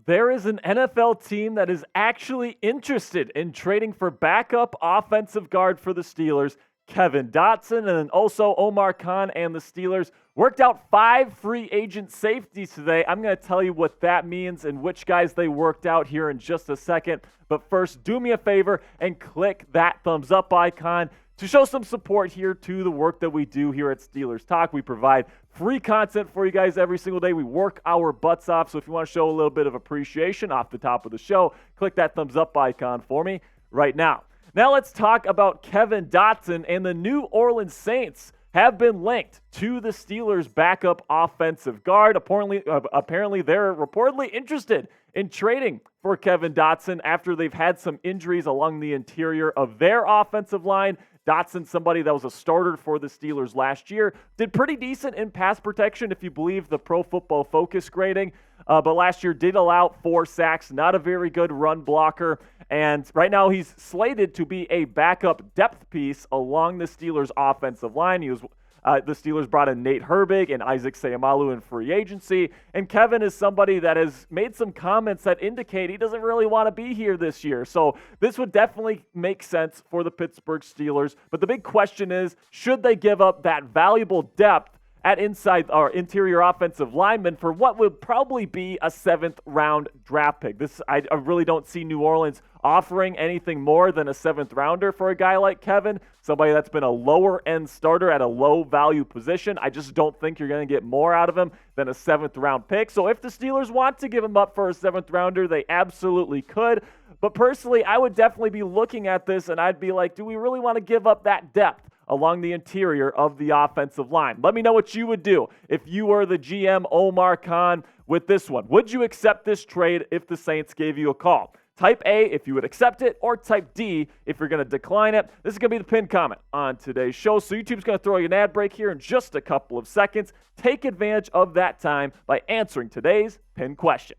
there is an NFL team that is actually interested in trading for backup offensive guard for the Steelers, Kevin Dotson, and then also Omar Khan and the Steelers worked out 5 free agent safeties today. I'm going to tell you what that means and which guys they worked out here in just a second. But first, do me a favor and click that thumbs up icon to show some support here to the work that we do here at Steelers Talk. We provide free content for you guys every single day. We work our butts off. So if you want to show a little bit of appreciation off the top of the show, click that thumbs up icon for me right now. Now let's talk about Kevin Dotson, and the New Orleans Saints have been linked to the Steelers' backup offensive guard. Apparently, they're reportedly interested in trading for Kevin Dotson after they've had some injuries along the interior of their offensive line. Dotson, somebody that was a starter for the Steelers last year, did pretty decent in pass protection if you believe the Pro Football Focus grading, but last year did allow 4 sacks, not a very good run blocker, and right now he's slated to be a backup depth piece along the Steelers' offensive line. The Steelers brought in Nate Herbig and Isaac Seumalo in free agency, and Kevin is somebody that has made some comments that indicate he doesn't really want to be here this year. So this would definitely make sense for the Pittsburgh Steelers. But the big question is, should they give up that valuable depth at inside or interior offensive lineman for what would probably be a 7th-round draft pick? I really don't see New Orleans offering anything more than a 7th rounder for a guy like Kevin, somebody that's been a lower-end starter at a low-value position. I just don't think you're going to get more out of him than a 7th-round pick. So if the Steelers want to give him up for a 7th rounder, they absolutely could. But personally, I would definitely be looking at this, and I'd be like, do we really want to give up that depth along the interior of the offensive line? Let me know what you would do if you were the GM Omar Khan with this one. Would you accept this trade if the Saints gave you a call? Type A if you would accept it, or type D if you're going to decline it. This is going to be the pinned comment on today's show. So YouTube's going to throw you an ad break here in just a couple of seconds. Take advantage of that time by answering today's pinned question.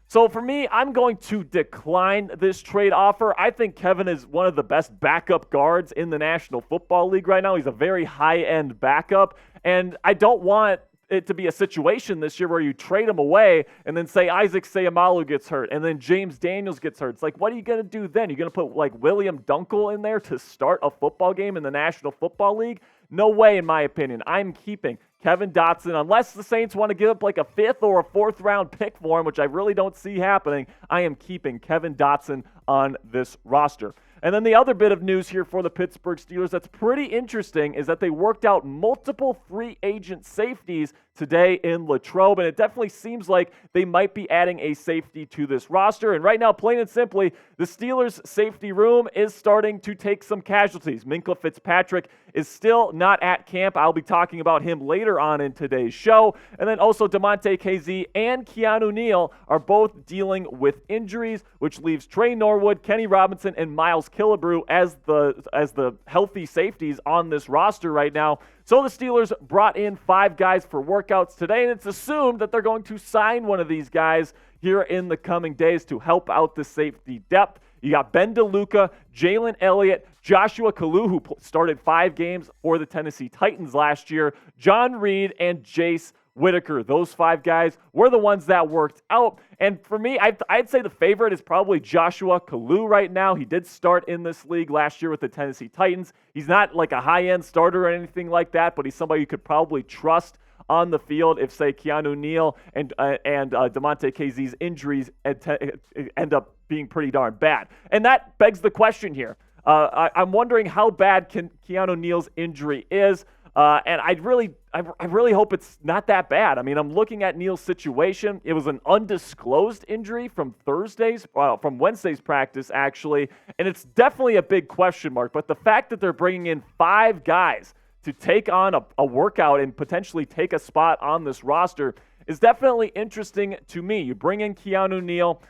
So for me, I'm going to decline this trade offer. I think Kevin is one of the best backup guards in the National Football League right now. He's a very high-end backup, and I don't want it to be a situation this year where you trade him away and then say Isaac Seumalo gets hurt and then James Daniels gets hurt. It's like, what are you going to do then? You're going to put like William Dunkel in there to start a football game in the National Football League? No way, in my opinion. I'm keeping Kevin Dotson, unless the Saints want to give up like a 5th or a 4th round pick for him, which I really don't see happening. I am keeping Kevin Dotson on this roster. And then the other bit of news here for the Pittsburgh Steelers that's pretty interesting is that they worked out multiple free agent safeties today in Latrobe, and it definitely seems like they might be adding a safety to this roster. And right now, plain and simply, the Steelers' safety room is starting to take some casualties. Minkah Fitzpatrick is still not at camp. I'll be talking about him later on in today's show. And then also Damontae Kazee and Keanu Neal are both dealing with injuries, which leaves Trey Norwood, Kenny Robinson, and Miles Killebrew as the healthy safeties on this roster right now. So the Steelers brought in 5 guys for workouts today, and it's assumed that they're going to sign one of these guys here in the coming days to help out the safety depth. You got Ben DeLuca, Jalen Elliott, Joshua Kalu, who started 5 games for the Tennessee Titans last year, John Reed, and Jace Whitaker. Those 5 guys were the ones that worked out. And for me, I'd say the favorite is probably Joshua Kalu right now. He did start in this league last year with the Tennessee Titans. He's not like a high-end starter or anything like that, but he's somebody you could probably trust on the field if, say, Keanu Neal and Damontae Kazee's injuries end up being pretty darn bad. And that begs the question here. I'm wondering how bad Keanu Neal's injury is. And I really hope it's not that bad. I mean, I'm looking at Neal's situation. It was an undisclosed injury from Wednesday's practice, actually, and it's definitely a big question mark. But the fact that they're bringing in 5 guys to take on a workout and potentially take a spot on this roster is definitely interesting to me. You bring in Keanu Neal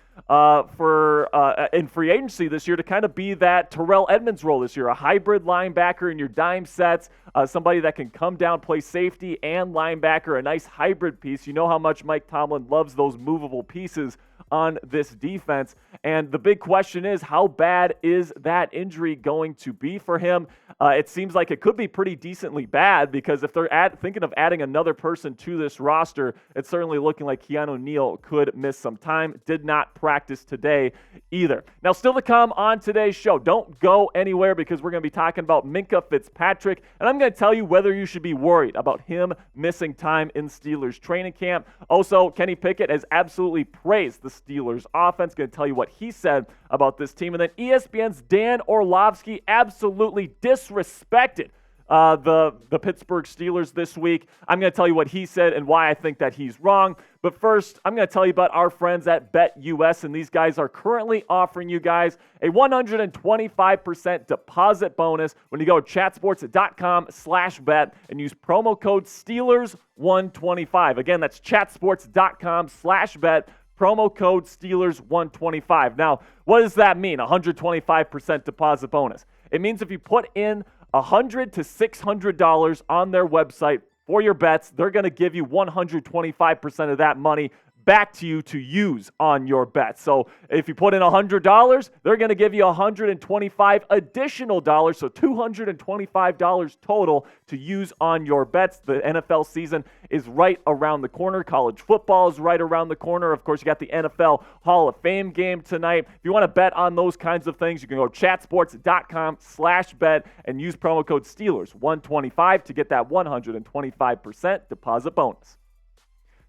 in free agency this year to kind of be that Terrell Edmunds role this year, a hybrid linebacker in your dime sets, somebody that can come down, play safety and linebacker, a nice hybrid piece. You know how much Mike Tomlin loves those movable pieces on this defense. And the big question is, how bad is that injury going to be for him? It seems like it could be pretty decently bad, because if they're thinking of adding another person to this roster, it's certainly looking like Keanu Neal could miss some time. Did not practice today either. Now, still to come on today's show, don't go anywhere, because we're going to be talking about Minkah Fitzpatrick, and I'm going to tell you whether you should be worried about him missing time in Steelers training camp. Also, Kenny Pickett has absolutely praised the Steelers offense. Going to tell you what he said about this team. And then ESPN's Dan Orlovsky absolutely disrespected the Pittsburgh Steelers this week. I'm going to tell you what he said and why I think that he's wrong. But first, I'm going to tell you about our friends at BetUS, and these guys are currently offering you guys a 125% deposit bonus when you go to chatsports.com/bet and use promo code Steelers125. Again, that's chatsports.com/bet. Promo code Steelers125. Now, what does that mean, 125% deposit bonus? It means if you put in $100 to $600 on their website for your bets, they're going to give you 125% of that money back to you to use on your bets. So if you put in $100, they're going to give you $125 additional dollars, so $225 total to use on your bets. The NFL season is right around the corner. College football is right around the corner. Of course, you got the NFL Hall of Fame game tonight. If you want to bet on those kinds of things, you can go to chatsports.com/bet and use promo code Steelers125 to get that 125% deposit bonus.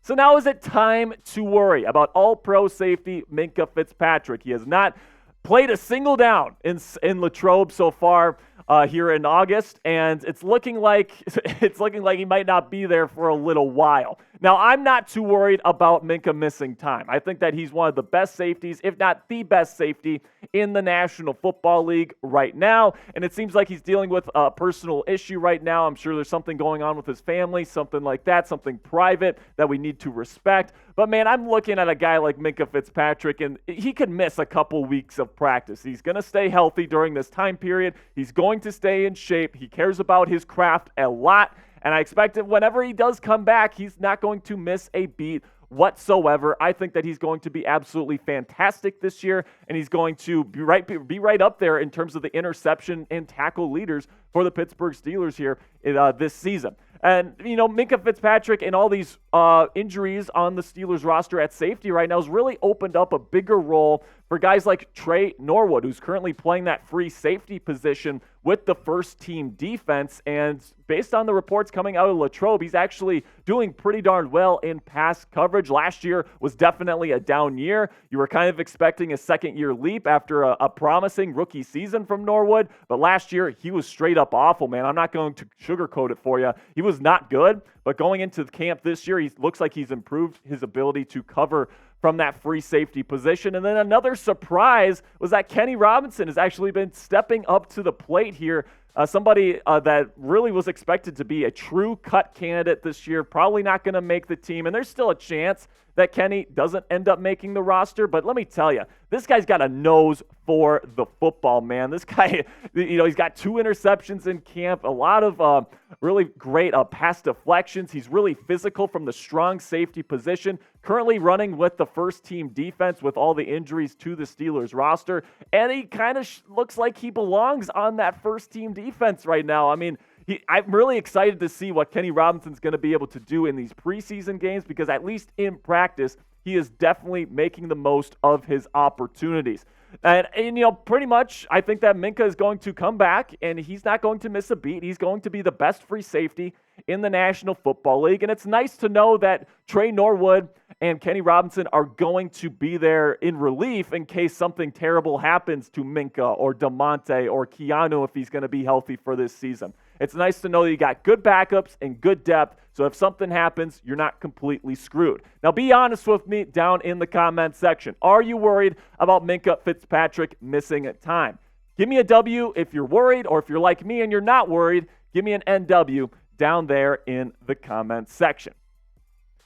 So now is it time to worry about all-pro safety Minkah Fitzpatrick? He has not played a single down in Latrobe so far here in August, and it's looking like he might not be there for a little while. Now, I'm not too worried about Minkah missing time. I think that he's one of the best safeties, if not the best safety, in the National Football League right now, and it seems like he's dealing with a personal issue right now. I'm sure there's something going on with his family, something like that, something private that we need to respect. But, man, I'm looking at a guy like Minkah Fitzpatrick, and he could miss a couple weeks of practice. He's going to stay healthy during this time period. He's going to stay in shape. He cares about his craft a lot. And I expect that whenever he does come back, he's not going to miss a beat whatsoever. I think that he's going to be absolutely fantastic this year, and he's going to be right up there in terms of the interception and tackle leaders for the Pittsburgh Steelers here this season. And, you know, Minkah Fitzpatrick and all these injuries on the Steelers roster at safety right now has really opened up a bigger role for guys like Trey Norwood, who's currently playing that free safety position with the first-team defense. And based on the reports coming out of Latrobe, he's actually doing pretty darn well in pass coverage. Last year was definitely a down year. You were kind of expecting a second-year leap after a promising rookie season from Norwood. But last year, he was straight up awful, man. I'm not going to sugarcoat it for you. He was not good, but going into the camp this year, he looks like he's improved his ability to cover from that free safety position. And then another surprise was that Kenny Robinson has actually been stepping up to the plate here. Somebody that really was expected to be a true cut candidate this year, probably not going to make the team. And there's still a chance that Kenny doesn't end up making the roster. But let me tell you, this guy's got a nose for the football, man. This guy, you know, he's got 2 interceptions in camp, a lot of really great pass deflections. He's really physical from the strong safety position, currently running with the first-team defense with all the injuries to the Steelers roster. And he kind of looks like he belongs on that first-team defense right now. I mean, I'm really excited to see what Kenny Robinson's going to be able to do in these preseason games, because at least in practice, he is definitely making the most of his opportunities. And you know, pretty much, I think that Minkah is going to come back, and he's not going to miss a beat. He's going to be the best free safety in the National Football League. And it's nice to know that Trey Norwood and Kenny Robinson are going to be there in relief in case something terrible happens to Minkah or DeMonte or Keanu if he's going to be healthy for this season. It's nice to know that you got good backups and good depth, so if something happens, you're not completely screwed. Now, be honest with me down in the comment section. Are you worried about Minkah Fitzpatrick missing time? Give me a W if you're worried, or if you're like me and you're not worried, give me an NW down there in the comment section.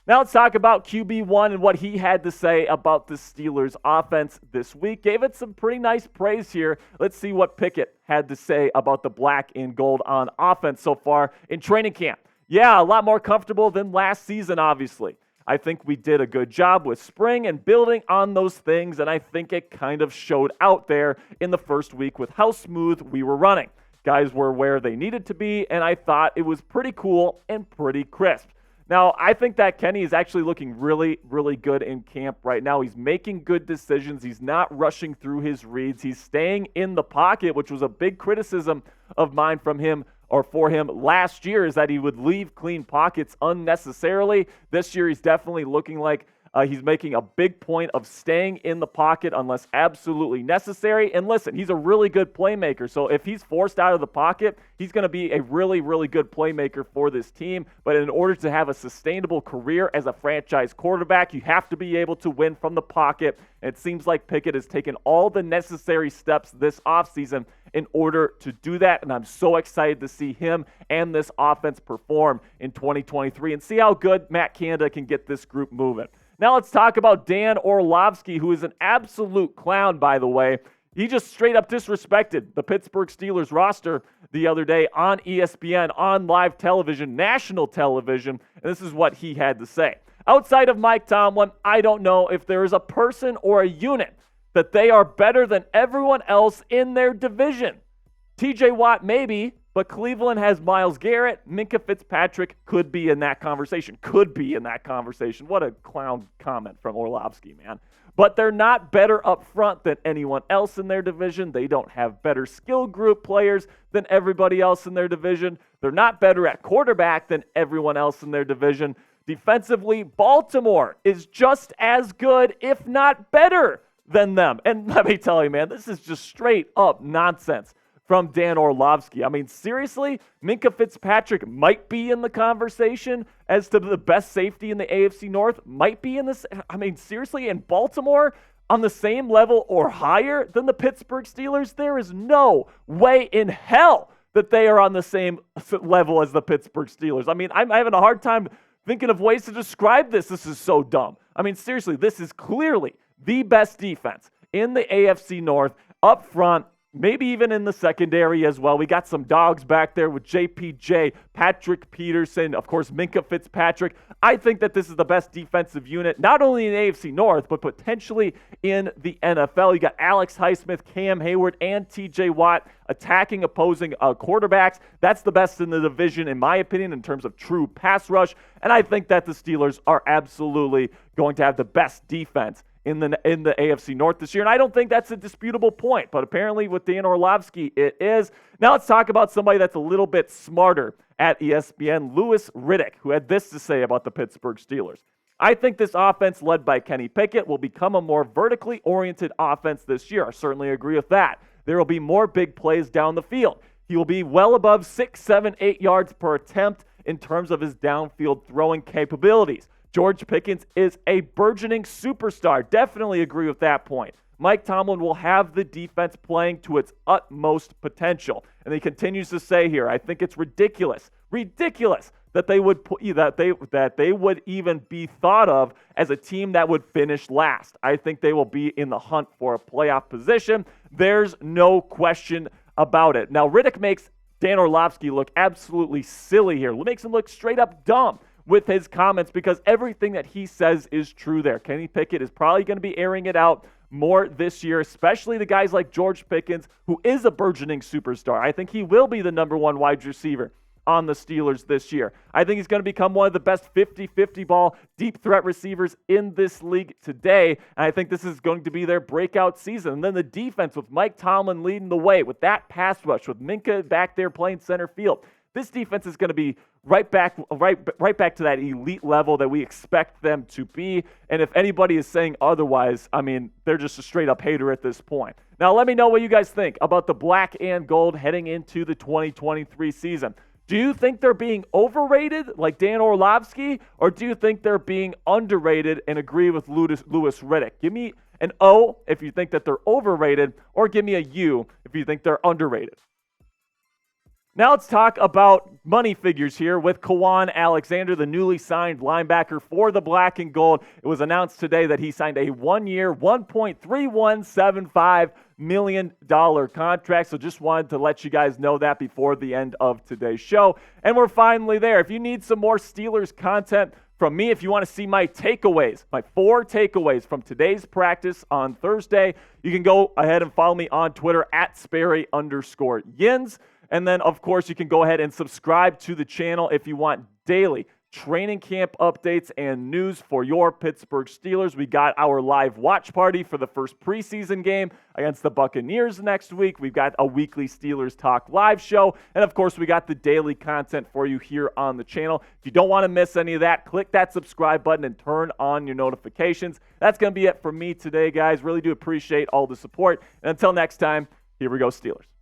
Now let's talk about QB1 and what he had to say about the Steelers offense this week. Gave it some pretty nice praise here. Let's see what Pickett had to say about the black and gold on offense so far in training camp. Yeah, a lot more comfortable than last season, obviously. I think we did a good job with spring and building on those things, and I think it kind of showed out there in the first week with how smooth we were running. Guys were where they needed to be, and I thought it was pretty cool and pretty crisp. Now, I think that Kenny is actually looking really, really good in camp right now. He's making good decisions. He's not rushing through his reads. He's staying in the pocket, which was a big criticism of mine from him or for him last year, is that he would leave clean pockets unnecessarily. This year, he's definitely looking like he's making a big point of staying in the pocket unless absolutely necessary. And listen, he's a really good playmaker. So if he's forced out of the pocket, he's going to be a really, really good playmaker for this team. But in order to have a sustainable career as a franchise quarterback, you have to be able to win from the pocket. And it seems like Pickett has taken all the necessary steps this offseason in order to do that. And I'm so excited to see him and this offense perform in 2023 and see how good Matt Canada can get this group moving. Now let's talk about Dan Orlovsky, who is an absolute clown, by the way. He just straight up disrespected the Pittsburgh Steelers roster the other day on ESPN, on live television, national television, and this is what he had to say. Outside of Mike Tomlin, I don't know if there is a person or a unit that they are better than everyone else in their division. TJ Watt maybe, but Cleveland has Myles Garrett. Minkah Fitzpatrick could be in that conversation. What a clown comment from Orlovsky, man. But they're not better up front than anyone else in their division. They don't have better skill group players than everybody else in their division. They're not better at quarterback than everyone else in their division. Defensively, Baltimore is just as good, if not better, than them. And let me tell you, man, this is just straight up nonsense from Dan Orlovsky. I mean, seriously, Minkah Fitzpatrick might be in the conversation as to the best safety in the AFC North, might be in this. I mean, seriously, in Baltimore on the same level or higher than the Pittsburgh Steelers, there is no way in hell that they are on the same level as the Pittsburgh Steelers. I mean, I'm having a hard time thinking of ways to describe this. This is so dumb. I mean, seriously, this is clearly the best defense in the AFC North up front, maybe even in the secondary as well. We got some dogs back there with JPJ, Patrick Peterson, of course, Minkah Fitzpatrick. I think that this is the best defensive unit, not only in the AFC North, but potentially in the NFL. You got Alex Highsmith, Cam Hayward, and TJ Watt attacking opposing quarterbacks. That's the best in the division, in my opinion, in terms of true pass rush. And I think that the Steelers are absolutely going to have the best defense in the AFC North this year. And I don't think that's a disputable point, but apparently with Dan Orlovsky, it is. Now let's talk about somebody that's a little bit smarter at ESPN, Louis Riddick, who had this to say about the Pittsburgh Steelers. I think this offense led by Kenny Pickett will become a more vertically oriented offense this year. I certainly agree with that. There will be more big plays down the field. He will be well above 6, 7, 8 yards per attempt in terms of his downfield throwing capabilities. George Pickens is a burgeoning superstar. Definitely agree with that point. Mike Tomlin will have the defense playing to its utmost potential. And he continues to say here, I think it's ridiculous that they would that they would even be thought of as a team that would finish last. I think they will be in the hunt for a playoff position. There's no question about it. Now, Riddick makes Dan Orlovsky look absolutely silly here. Makes him look straight up dumb with his comments because everything that he says is true there. Kenny Pickett is probably going to be airing it out more this year, especially the guys like George Pickens, who is a burgeoning superstar. I think he will be the number one wide receiver on the Steelers this year. I think he's going to become one of the best 50-50 ball deep threat receivers in this league today. And I think this is going to be their breakout season. And then the defense with Mike Tomlin leading the way with that pass rush, with Minkah back there playing center field. This defense is going to be right back to that elite level that we expect them to be. And if anybody is saying otherwise, I mean, they're just a straight-up hater at this point. Now, let me know what you guys think about the black and gold heading into the 2023 season. Do you think they're being overrated, like Dan Orlovsky, or do you think they're being underrated and agree with Louis Riddick? Give me an O if you think that they're overrated, or give me a U if you think they're underrated. Now let's talk about money figures here with Kwon Alexander, the newly signed linebacker for the black and gold. It was announced today that he signed a one-year, $1.3175 million contract. So just wanted to let you guys know that before the end of today's show. And we're finally there. If you need some more Steelers content from me. If you want to see my takeaways, my 4 takeaways from today's practice on Thursday, you can go ahead and follow me on Twitter at Sperry_Yins. And then, of course, you can go ahead and subscribe to the channel if you want daily training camp updates and news for your Pittsburgh Steelers. We got our live watch party for the first preseason game against the Buccaneers next week. We've got a weekly Steelers Talk live show. And, of course, we got the daily content for you here on the channel. If you don't want to miss any of that, click that subscribe button and turn on your notifications. That's going to be it for me today, guys. Really do appreciate all the support. And until next time, here we go, Steelers.